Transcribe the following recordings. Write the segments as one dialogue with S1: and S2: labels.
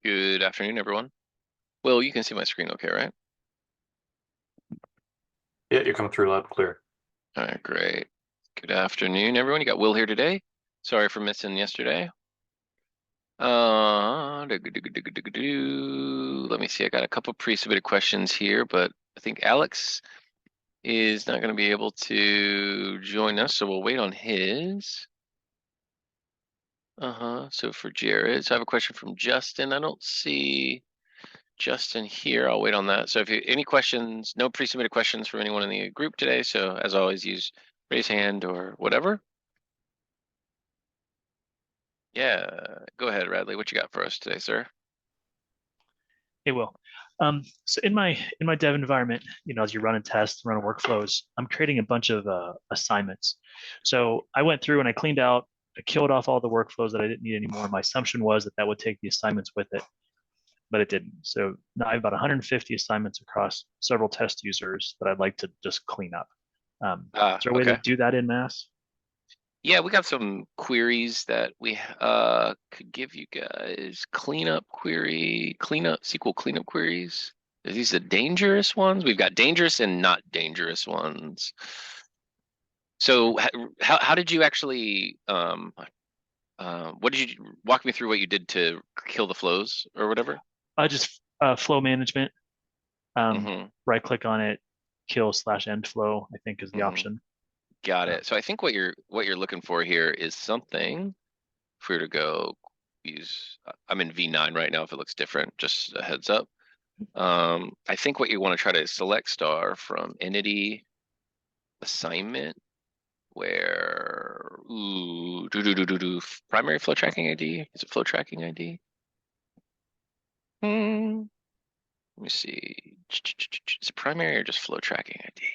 S1: Good afternoon, everyone. Will, you can see my screen okay, right?
S2: Yeah, you're coming through loud and clear.
S1: All right, great. Good afternoon, everyone. You got Will here today. Sorry for missing yesterday. Let me see. I got a couple pre-submitted questions here, but I think Alex is not going to be able to join us, so we'll wait on his. So for Jared, so I have a question from Justin. I don't see Justin here. I'll wait on that. So if you any questions, no pre-submitted questions from anyone in the group today. So as always, use raise hand or whatever. Yeah, go ahead, Radley. What you got for us today, sir?
S3: It will. So in my dev environment, as you're running tests, running workflows, I'm creating a bunch of assignments. So I went through and I cleaned out, I killed off all the workflows that I didn't need anymore. My assumption was that that would take the assignments with it, but it didn't. So now I have about 150 assignments across several test users that I'd like to just clean up. Is there a way to
S1: Okay.
S3: do that in mass?
S1: Yeah, we got some queries that we could give you guys. Cleanup SQL cleanup queries. Are these the dangerous ones? We've got dangerous and not dangerous ones. So how did you actually what did you walk me through what you did to kill the flows or whatever?
S3: Just flow management.
S1: Mm-hmm.
S3: Right click on it, kill/end flow, I think is the
S1: Mm-hmm.
S3: option.
S1: Got
S3: Uh,
S1: it. So I think what you're looking for here is something. If we were to go use, I'm in V9 right now. If it looks different, just a heads up. I think what you want to try to select star from entity assignment where primary flow tracking ID. Is it flow tracking ID? Hmm. Let me see. Is it primary or just flow tracking ID?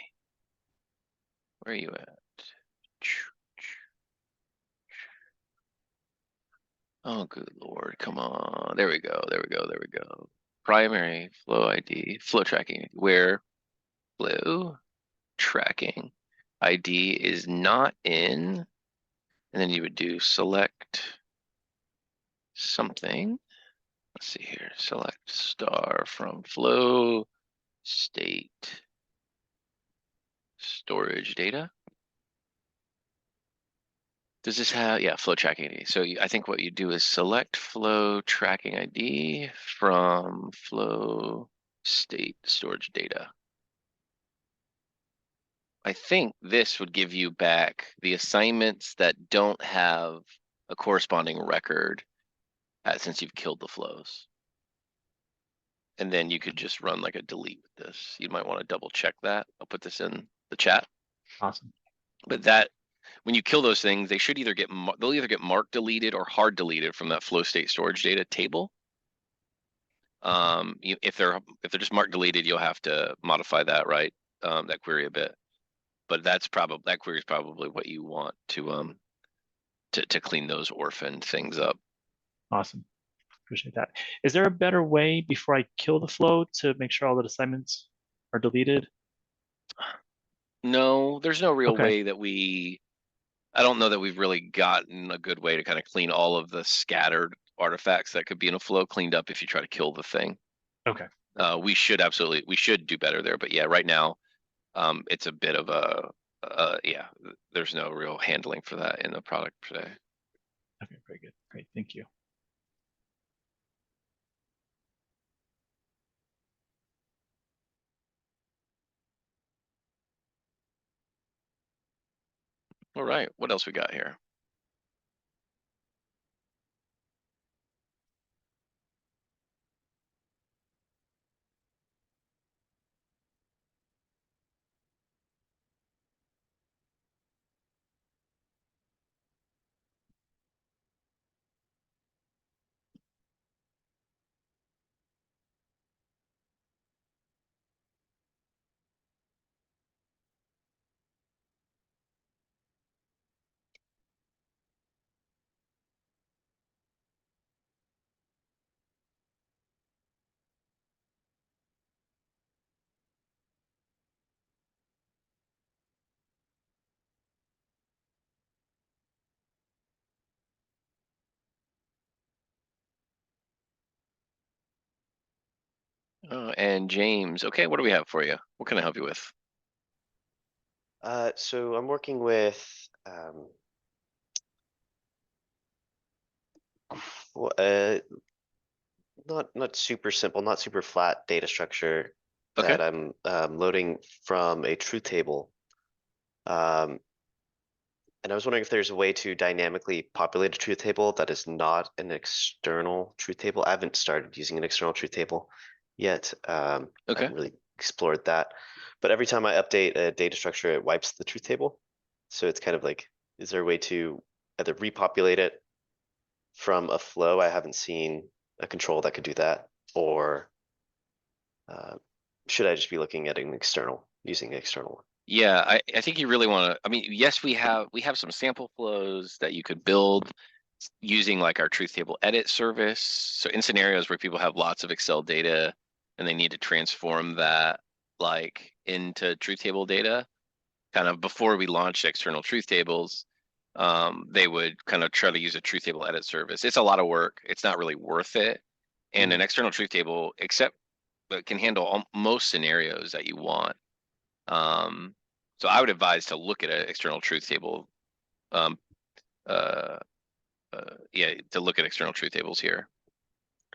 S1: Where are you at? Oh, good Lord. Come on. There we go. There we go. There we go. Primary flow ID, flow tracking, where flow tracking ID is not in, and then you would do select something. Let's see here. Select star from flow state storage data. Does this have, yeah, flow tracking ID. So I think what you do is select flow tracking ID from flow state storage data. I think this would give you back the assignments that don't have a corresponding record since you've killed the flows. And then you could just run like a delete with this. You might want to double check that. I'll put this in the chat.
S3: awesome.
S1: But that when you kill those things, they should they'll either get marked deleted or hard deleted from that flow state storage data table. If they're just marked deleted, you'll have to modify that, right? That query a bit. But that query is probably what you want to clean those orphaned things up.
S3: Awesome. Appreciate that. Is there a better way before I kill the flow to make sure all the assignments are deleted?
S1: No, there's no real
S3: Okay.
S1: way that I don't know that we've really gotten a good way to kind of clean all of the scattered artifacts that could be in a flow cleaned up if you try to kill the thing.
S3: Okay.
S1: We should do better there. But yeah, right now, it's a bit of yeah, there's no real handling for that in the product today.
S3: Okay. Very good. Great. Thank you.
S1: All right, what else we got here? And James, okay, what do we have for you? What can I help you with?
S4: So I'm working with not super simple, not super flat data structure
S1: Okay.
S4: that I'm loading from a truth table. And I was wondering if there's a way to dynamically populate a truth table that is not an external truth table. I haven't started using an external truth table yet. I
S1: Okay.
S4: haven't really explored that. But every time I update a data structure, it wipes the truth table. So it's kind of like, is there a way to either repopulate it from a flow? I haven't seen a control that could do that. Or should I just be looking at an external, using an external one?
S1: Yeah, I think you really want to. I mean, yes, we have some sample flows that you could build using like our truth table edit service. So in scenarios where people have lots of Excel data and they need to transform that like into truth table data, kind of before we launched external truth tables, they would kind of try to use a truth table edit service. It's a lot of work. It's not really worth it. And an external truth table, except can handle most scenarios that you want. So I would advise to look at an external truth table. Um, uh, yeah, to look at external truth tables here.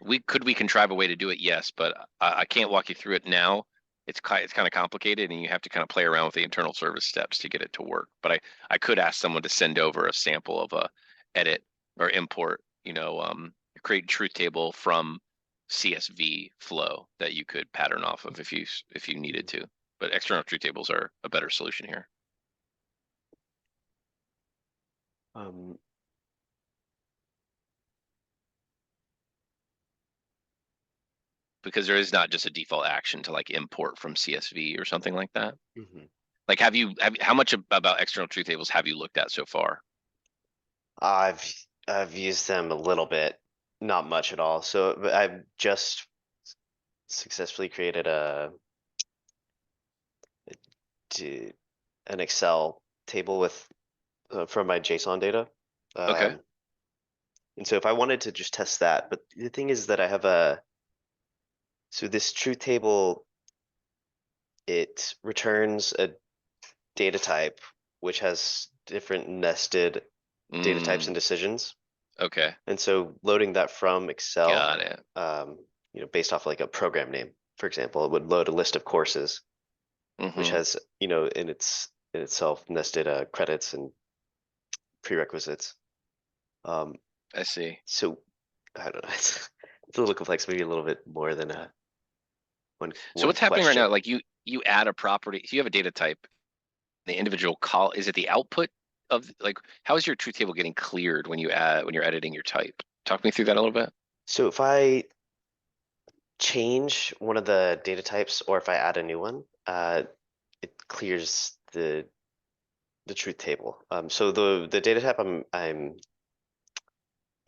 S1: We contrive a way to do it? Yes, but I can't walk you through it now. It's kind of complicated, and you have to kind of play around with the internal service steps to get it to work. But I could ask someone to send over a sample of a edit or import, create truth table from CSV flow that you could pattern off of if you needed to. But external truth tables are a better solution here.
S4: Um,
S1: Because there is not just a default action to like import from CSV or something like that.
S4: mhm.
S1: Like, how much about external truth tables have you looked at so far?
S4: I've I've used them a little bit, not much at all. So but I've just successfully created to an Excel table with from my JSON data.
S1: Okay.
S4: Um, and so if I wanted to just test that, but the thing is that I have a so this truth table, it returns a data type which has different nested data types and
S1: Mm,
S4: decisions.
S1: okay.
S4: And so loading that from Excel,
S1: Got it.
S4: based off like a program name, for example, it would load a list of courses, which
S1: Mm-hmm.
S4: has, in itself nested credits and prerequisites. Um,
S1: I see.
S4: so I don't know, it's a little complex, maybe a little bit more than
S1: So
S4: one
S1: what's happening right now?
S4: question.
S1: Like you add a property, so you have a data type, the individual call, is it the output of like how is your truth table getting cleared when you're editing your type? Talk me through that a little bit.
S4: So if I change one of the data types or if I add a new one, it clears the truth table. So the data type I'm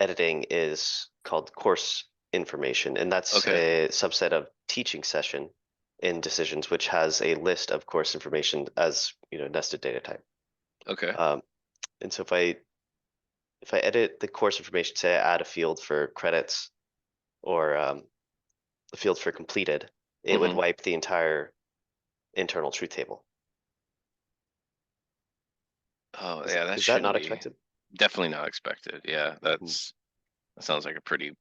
S4: editing is called course information, and that's
S1: Okay.
S4: a subset of teaching session in decisions, which has a list of course information as nested data type.
S1: Okay.
S4: Um, and so if I edit the course information, say I add a field for credits or a field for completed, it would
S1: Mm-hmm.
S4: wipe the entire internal truth table.
S1: Oh
S4: Is
S1: yeah, that
S4: is that
S1: shouldn't
S4: not
S1: be
S4: expected?
S1: definitely not expected. Yeah,
S4: Hmm.
S1: that sounds like a pretty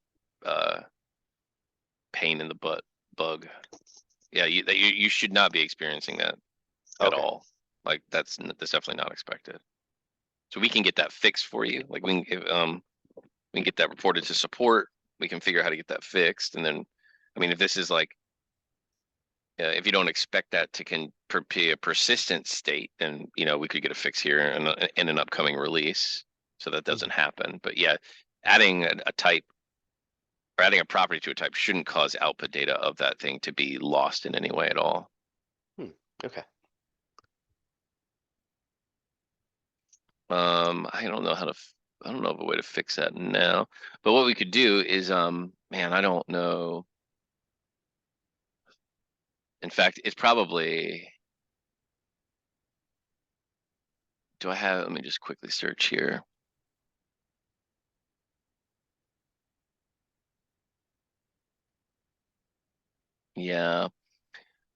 S1: uh pain in the butt bug. Yeah, you should not be experiencing that at
S4: Okay.
S1: all. Like that's definitely not expected. So we can get that fixed for you. Like we can get that reported to support. We can figure out how to get that fixed, and then, I mean, if this is like if you don't expect that to be a persistent state, then we could get a fix here in an upcoming release, so that doesn't
S4: Mhm.
S1: happen. But yeah, adding a type or adding a property to a type shouldn't cause output data of that thing to be lost in any way at all.
S4: Hmm. Okay.
S1: I don't know I don't know of a way to fix that now. But what we could do is, man, I don't know. In fact, it's probably. Do I have? Let me just quickly search here. Yeah.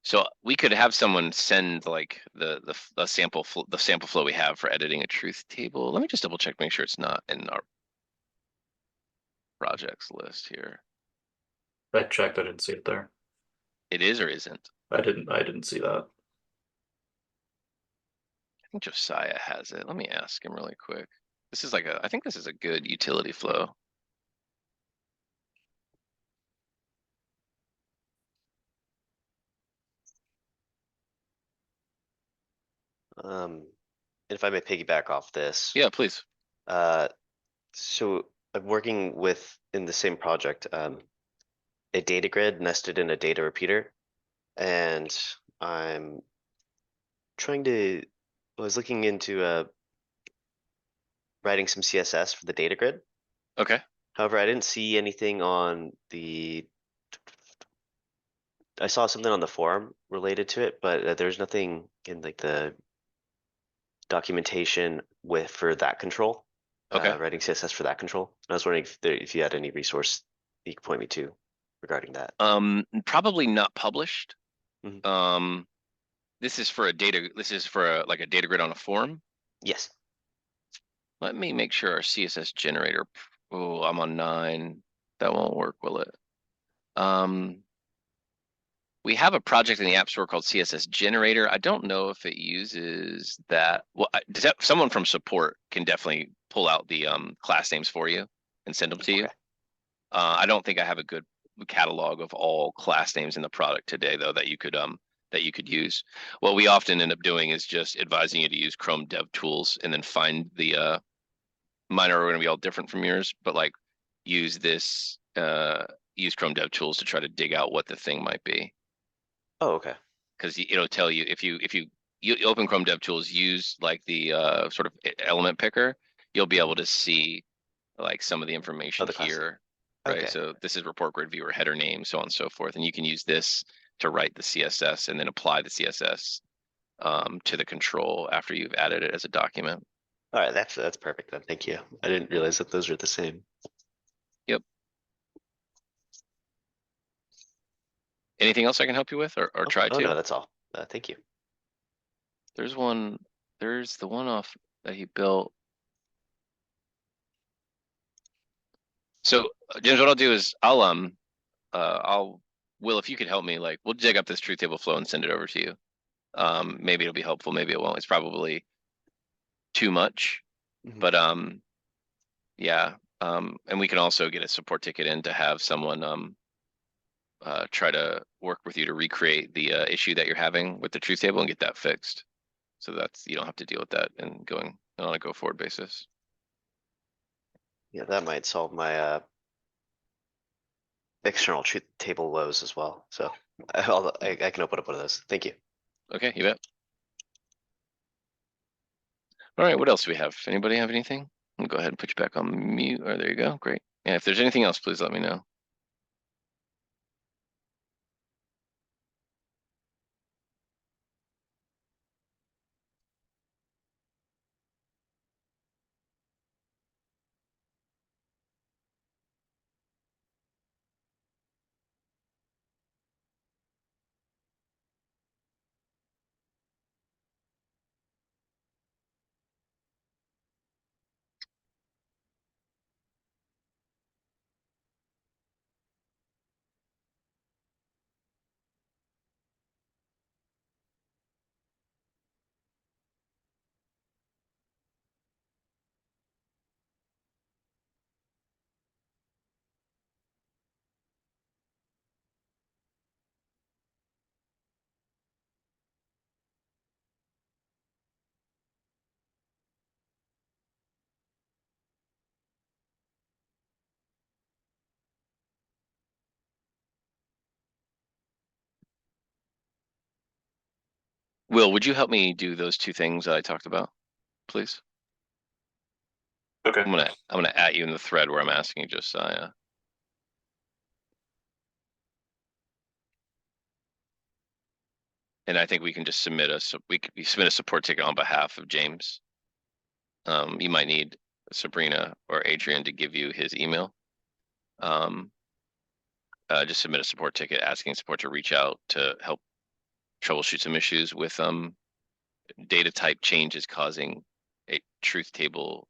S1: So we could have someone send like the sample flow we have for editing a truth table. Let me just double check, make sure it's not in our projects list here.
S2: I checked, I didn't see it there.
S1: It is or isn't?
S2: I didn't see that.
S1: I think Josiah has it. Let me ask him really quick. This is like I think this is a good utility flow.
S4: If I may piggyback off this.
S1: Yeah, please.
S4: So I'm working with, in the same project, a data grid nested in a data repeater. And I'm trying to, I was looking into writing some CSS for the data grid.
S1: Okay.
S4: However, I didn't see anything on I saw something on the forum related to it, but there's nothing in like the documentation for that control.
S1: Okay.
S4: Writing CSS for that control. And I was wondering if you had any resource you could point me to regarding that.
S1: Probably not published.
S4: Mhm.
S1: This is for like a data grid on a form.
S4: Yes.
S1: Let me make sure our CSS generator. Oh, I'm on 9. That won't work, will it? We have a project in the App Store called CSS Generator. I don't know if it uses that. Well, someone from support can definitely pull out the class names for you and send them to you.
S4: Okay.
S1: I don't think I have a good catalog of all class names in the product today, though, that you could use. What we often end up doing is just advising you to use Chrome Dev Tools and then find the mine are going to be all different from yours, but like use use Chrome Dev Tools to try to dig out what the thing might be.
S4: Oh, okay.
S1: Because it'll tell you if you open Chrome DevTools, use like the sort of element picker, you'll be able to see like some of the information
S4: the class.
S1: here, right?
S4: Okay.
S1: So this is report grid viewer header name, so on and so forth, and you can use this to write the CSS and then apply the CSS to the control after you've added it as a document.
S4: All right, that's perfect then. Thank you. I didn't realize that those are the same.
S1: Yep. Anything else I can help you with or try
S4: Oh
S1: to?
S4: no, that's all. Thank you.
S1: There's the one off that he built. So James, what I'll do is Will, if you could help me, like we'll dig up this truth table flow and send it over to you. Maybe it'll be helpful, maybe it won't. It's probably too much,
S4: Mhm.
S1: but yeah. And we can also get a support ticket in to have someone try to work with you to recreate the issue that you're having with the truth table and get that fixed. So that's you don't have to deal with that and going on a go forward basis.
S4: Yeah, that might solve my external truth table woes as well. So I can open up one of those. Thank you.
S1: Okay, you bet. All right, what else do we have? Anybody have anything? I'll go ahead and put you back on mute. Oh, there you go. Great. Yeah, if there's anything else, please let me know. Will, would you help me do those two things I talked about, please?
S2: Okay.
S1: I'm gonna at you in the thread where I'm asking Josiah. And I think we can just submit a support ticket on behalf of James. You might need Sabrina or Adrian to give you his email. just submit a support ticket asking support to reach out to help troubleshoot some issues with data type changes causing a truth table,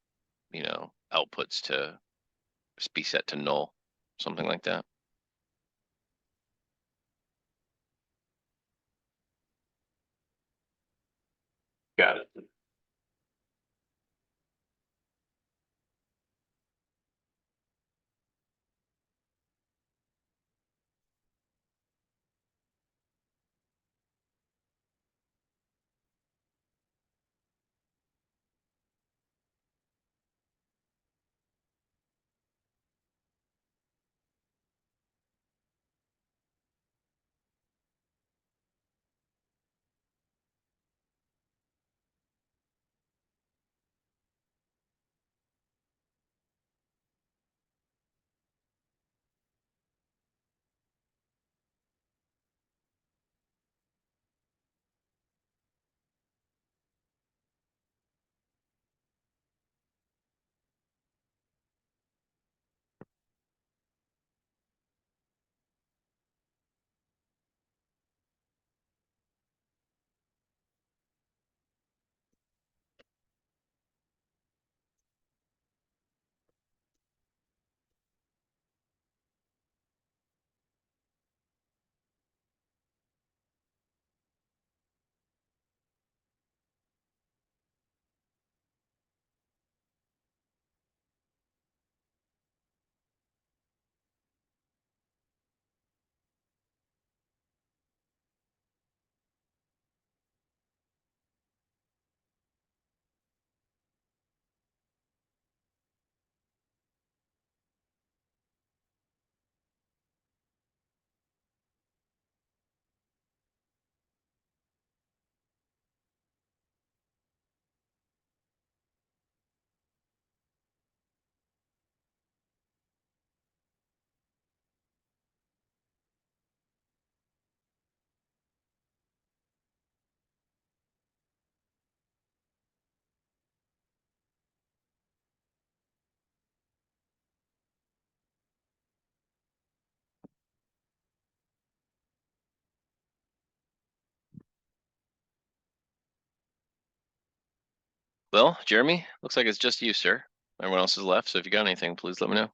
S1: outputs to be set to null, something like that.
S2: Got it.
S1: Well, Jeremy, looks like it's just you, sir. Everyone else is left, so if you got anything, please let me know.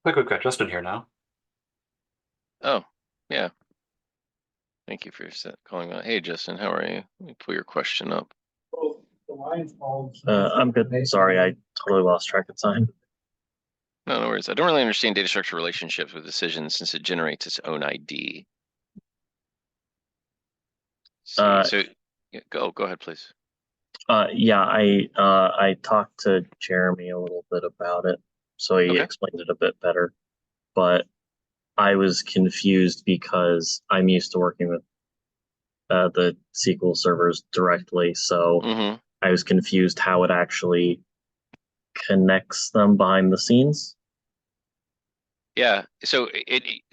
S2: I think we've got Justin here now.
S1: Oh, yeah. Thank you for calling on. Hey, Justin, how are you? Let me pull your question up.
S5: I'm good. Sorry, I totally lost track of time.
S1: No, no worries. I don't really understand data structure relationships with decisions since it generates its own ID. See, so yeah, go ahead, please.
S5: Yeah, I talked to Jeremy a little bit about it, so he
S1: Okay.
S5: explained it a bit better. But I was confused because I'm used to working with the SQL servers directly, so
S1: Mm-hmm.
S5: I was confused how it actually connects them behind the scenes.
S1: Yeah. So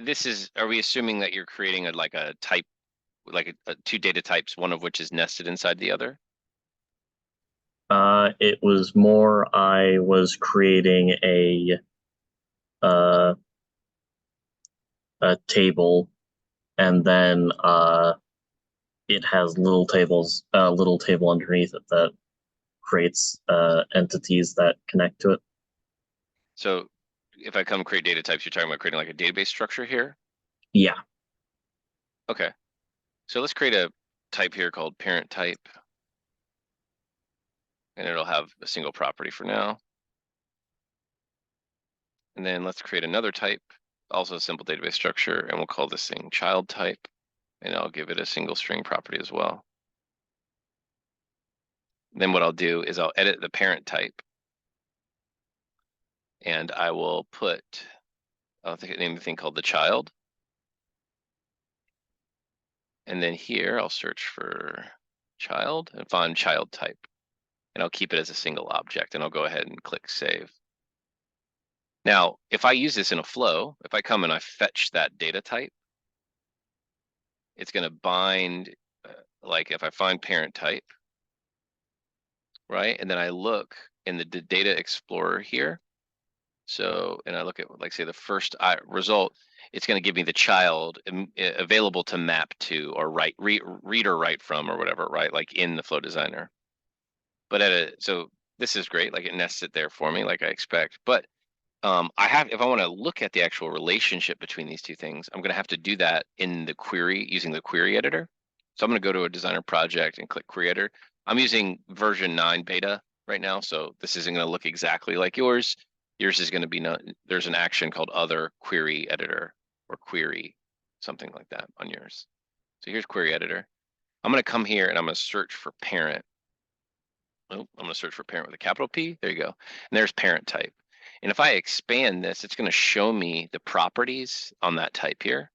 S1: this is, are we assuming that you're creating like a type like two data types, one of which is nested inside the other?
S5: It was more I was creating uh, a table, and then it has little tables, a little table underneath it that creates entities that connect to it.
S1: So if I come create data types, you're talking about creating like a database structure here?
S5: Yeah.
S1: Okay. So let's create a type here called parent type. And it'll have a single property for now. And then let's create another type, also a simple database structure, and we'll call this thing child type. And I'll give it a single string property as well. Then what I'll do is I'll edit the parent type. And I will put, I'll name the thing called the child. And then here I'll search for child and find child type. And I'll keep it as a single object, and I'll go ahead and click save. Now, if I use this in a flow, if I come and I fetch that data type, it's going to bind, like if I find parent type, right? And then I look in the data explorer here. So, and I look at, like, say the first result, it's going to give me the child available to map to or read or write from or whatever, right? Like in the flow designer. But so this is great. Like it nests it there for me, like I expect. But if I want to look at the actual relationship between these two things, I'm going to have to do that in the query using the query editor. So I'm going to go to a designer project and click query editor. I'm using version 9 beta right now, so this isn't going to look exactly like yours. Yours is going to be there's an action called other query editor or query, something like that on yours. So here's query editor. I'm going to come here and I'm going to search for parent. Oh, I'm going to search for parent with a capital P. There you go. And there's parent type. And if I expand this, it's going to show me the properties on that type here.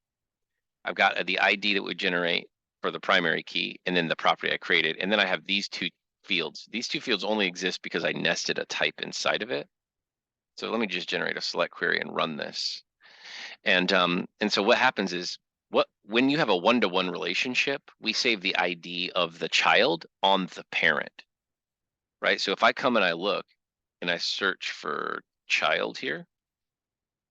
S1: I've got the ID that would generate for the primary key, and then the property I created. And then I have these two fields. These two fields only exist because I nested a type inside of it. So let me just generate a select query and run this. And so what happens is, when you have a one-to-one relationship, we save the ID of the child on the parent, right? So if I come and I look and I search for child here,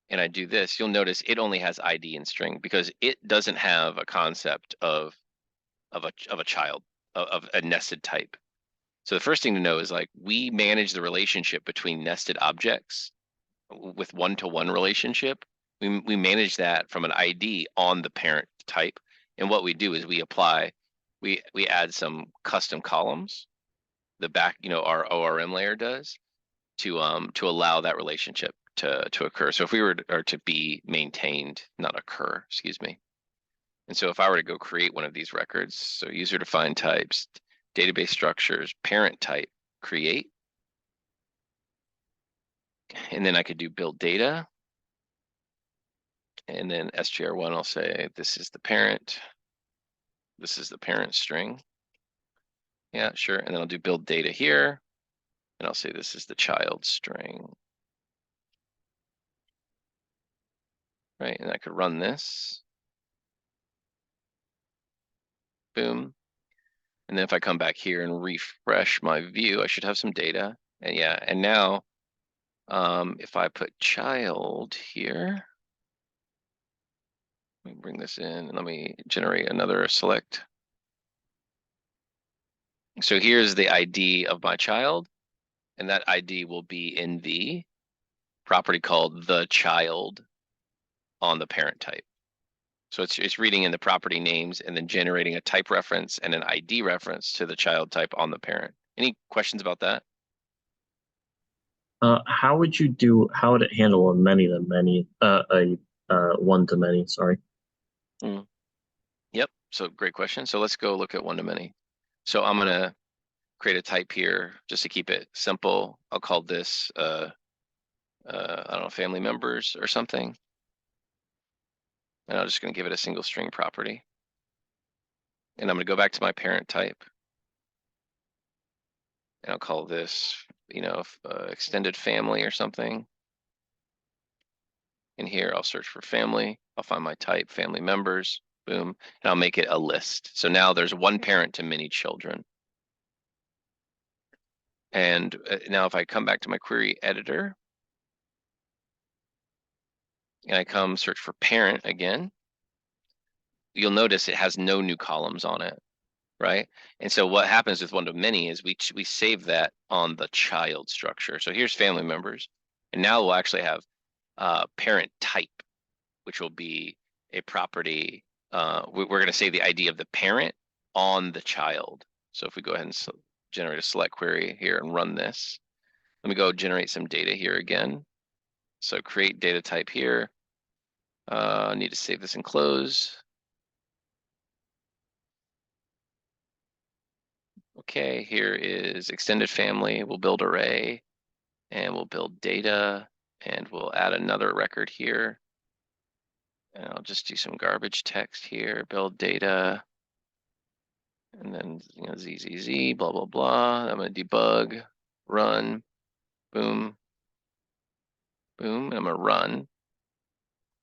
S1: and I do this, you'll notice it only has ID and string because it doesn't have a concept of a child, of a nested type. So the first thing to know is, like, we manage the relationship between nested objects with one-to-one relationship. We manage that from an ID on the parent type. And what we do is we add some custom columns, the back, our ORM layer does, to allow that relationship to occur. So if we were to be maintained, not occur, excuse me. And so if I were to go create one of these records, so user defined types, database structures, parent type, create, and then I could do build data, and then str1, I'll say this is the parent, this is the parent string. Yeah, sure. And then I'll do build data here, and I'll say this is the child string. Right, and I could run this. Boom. And then if I come back here and refresh my view, I should have some data. And yeah, and now if I put child here, let me bring this in and let me generate another select. So here's the ID of my child, and that ID will be in the property called the child on the parent type. So it's reading in the property names and then generating a type reference and an ID reference to the child type on the parent. Any questions about that?
S5: How would it handle a many to many, a one to many, sorry.
S1: Yep, so great question. So let's go look at one to many. So I'm gonna create a type here just to keep it simple. I'll call this, I don't know, family members or something. And I'm just gonna give it a single string property. And I'm gonna go back to my parent type. And I'll call this, extended family or something. And here I'll search for family. I'll find my type, family members. boom, and I'll make it a list. So now there's one parent to many children. And now if I come back to my query editor, and I come search for parent again, you'll notice it has no new columns on it, right? And so what happens with one to many is we save that on the child structure. So here's family members, and now we'll actually have parent type, which will be a property. We're going to say the ID of the parent on the child. So if we go ahead and generate a select query here and run this, let me go generate some data here again. So create data type here. I need to save this and close. Okay, here is extended family. We'll build array and we'll build data and we'll add another record here. And I'll just do some garbage text here, build data. And then, ZZZ, blah, blah, blah. I'm gonna debug, run, boom, boom, and I'm gonna run.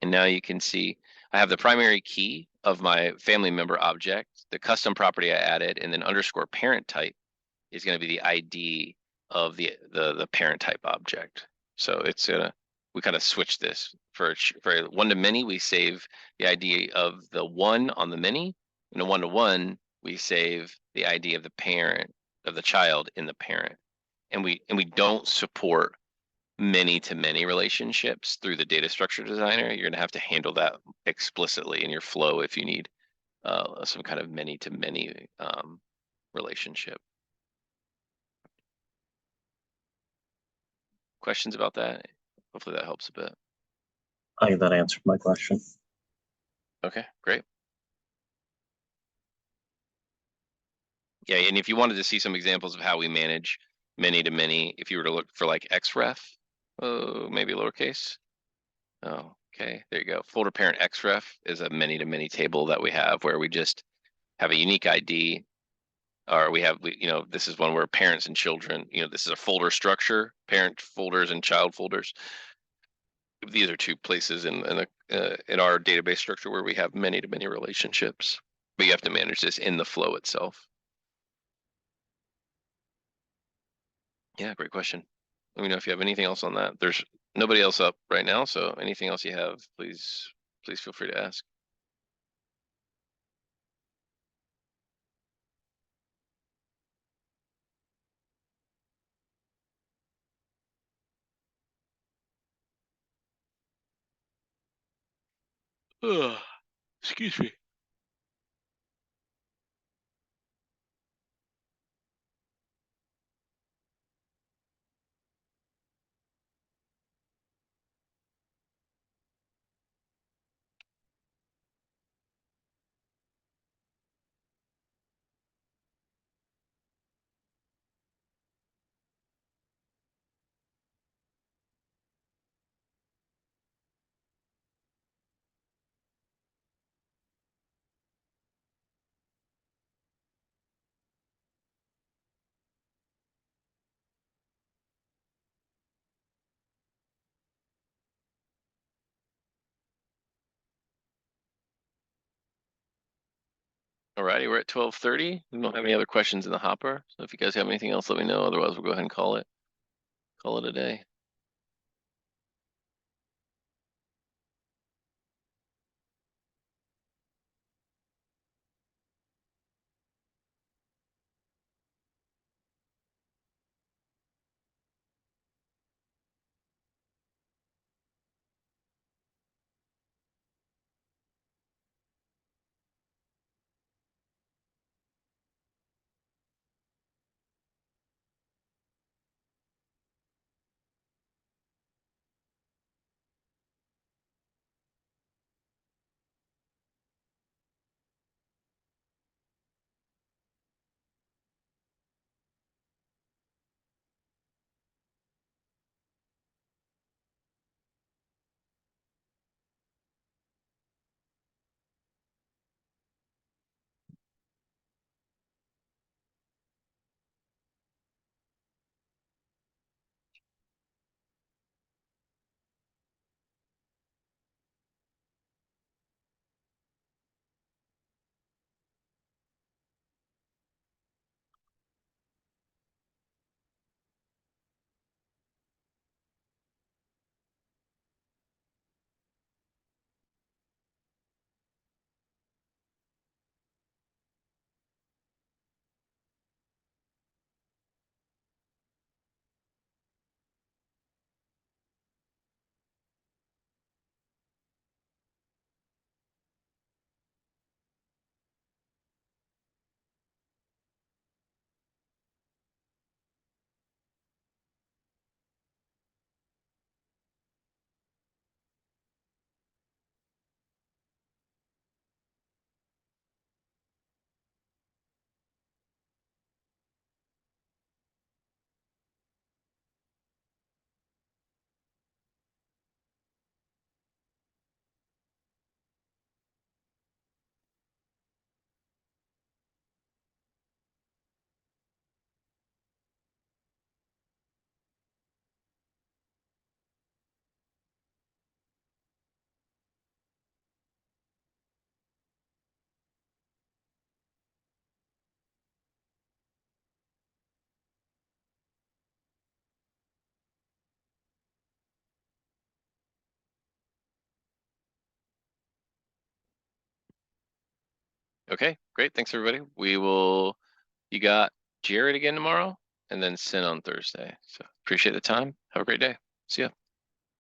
S1: And now you can see I have the primary key of my family member object, the custom property I added, and then underscore parent type is gonna be the ID of the parent type object. So we kind of switch this for one to many, we save the ID of the one on the many, and a one to one, we save the ID of the parent of the child in the parent. And we don't support many to many relationships through the data structure designer. You're gonna have to handle that explicitly in your flow if you need some kind of many to many relationship. Questions about that? Hopefully that helps a bit.
S5: I think that answered my question.
S1: Okay, great. Yeah, and if you wanted to see some examples of how we manage many to many, if you were to look for like xref, oh, maybe lowercase. Oh, okay, there you go. Folder parent xref is a many to many table that we have where we just have a unique ID, or this is one where parents and children, this is a folder structure, parent folders and child folders. These are two places in our database structure where we have many to many relationships, but you have to manage this in the flow itself. Yeah, great question. Let me know if you have anything else on that. There's nobody else up right now, so anything else you have, please feel free to ask. Excuse me. Alrighty, we're at 12:30. We don't have any other questions in the hopper. So if you guys have anything else, let me know. Otherwise, we'll go ahead and call it a day. Okay, great. Thanks, everybody. You got Jared again tomorrow and then Sin on Thursday. So appreciate the time. Have a great day. See ya.